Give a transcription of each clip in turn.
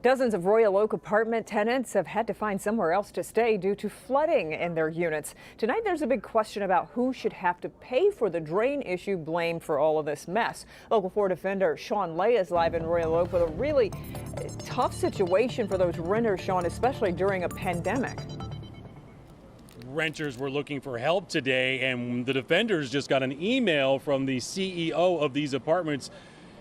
Dozens of Royal Oak apartment tenants have had to find somewhere else to stay due to flooding in their units. Tonight, there's a big question about who should have to pay for the drain issue blamed for all of this mess. Local 4 Defender Sean Lay is live in Royal Oak with a really tough situation for those renters, Sean, especially during a pandemic. Renters were looking for help today, and the Defenders just got an email from the CEO of these apartments,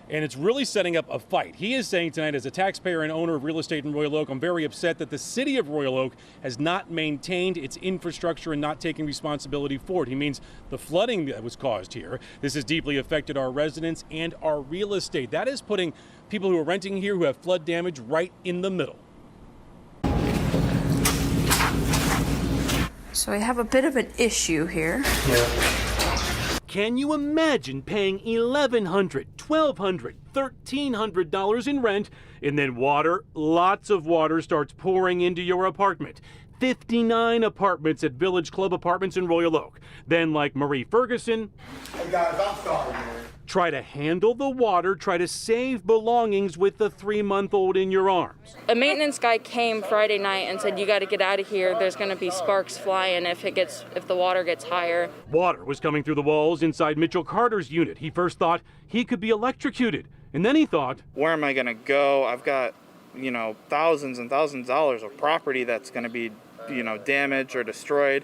and it's really setting up a fight. He is saying tonight, as a taxpayer and owner of real estate in Royal Oak, I'm very upset that the city of Royal Oak has not maintained its infrastructure and not taking responsibility for it. He means the flooding that was caused here. This has deeply affected our residents and our real estate. That is putting people who are renting here who have flood damage right in the middle. So I have a bit of an issue here. Yeah. Can you imagine paying $1,100, $1,200, $1,300 in rent, and then water, lots of water, starts pouring into your apartment? 59 apartments at Village Club Apartments in Royal Oak. Then, like Marie Ferguson, hey guys, I'm sorry, man. Try to handle the water, try to save belongings with the 3-month-old in your arms. A maintenance guy came Friday night and said, you got to get out of here. There's going to be sparks flying if the water gets higher. Water was coming through the walls inside Mitchell Carter's unit. He first thought he could be electrocuted. And then he thought, where am I going to go? I've got, thousands and thousands of dollars of property that's going to be damaged or destroyed.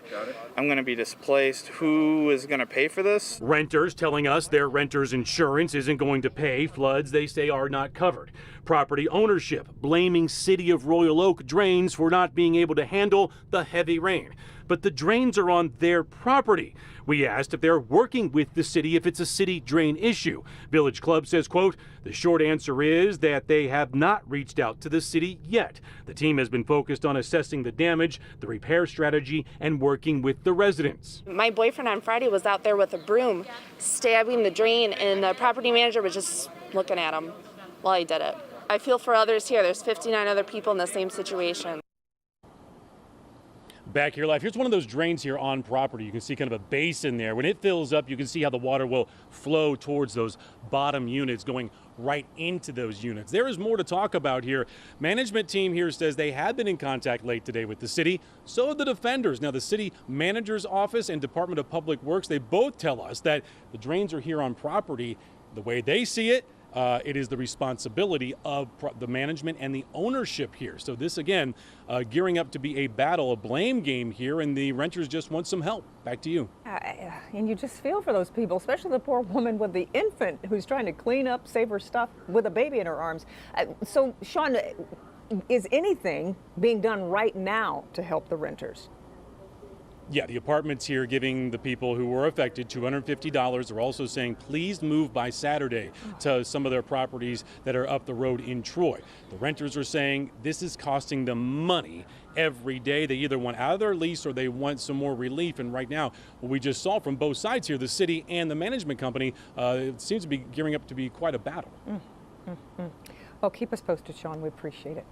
I'm going to be displaced. Who is going to pay for this? Renters telling us their renter's insurance isn't going to pay. Floods, they say, are not covered. Property ownership blaming City of Royal Oak drains for not being able to handle the heavy rain. But the drains are on their property. We asked if they're working with the city if it's a city drain issue. Village Club says, quote, the short answer is that they have not reached out to the city yet. The team has been focused on assessing the damage, the repair strategy, and working with the residents. My boyfriend on Friday was out there with a broom stabbing the drain, and the property manager was just looking at him while he did it. I feel for others here. There's 59 other people in the same situation. Back here live, here's one of those drains here on property. You can see kind of a basin there. When it fills up, you can see how the water will flow towards those bottom units, going right into those units. There is more to talk about here. Management team here says they have been in contact late today with the city. So have the Defenders. Now, the city manager's office and Department of Public Works, they both tell us that the drains are here on property. The way they see it, it is the responsibility of the management and the ownership here. So this, again, gearing up to be a battle, a blame game here, and the renters just want some help. Back to you. And you just feel for those people, especially the poor woman with the infant who's trying to clean up, save her stuff with a baby in her arms. So, Sean, is anything being done right now to help the renters? Yeah, the apartments here giving the people who were affected $250. They're also saying please move by Saturday to some of their properties that are up the road in Troy. The renters are saying this is costing them money every day. They either want out of their lease or they want some more relief. And right now, what we just saw from both sides here, the city and the management company, it seems to be gearing up to be quite a battle. Well, keep us posted, Sean. We appreciate it.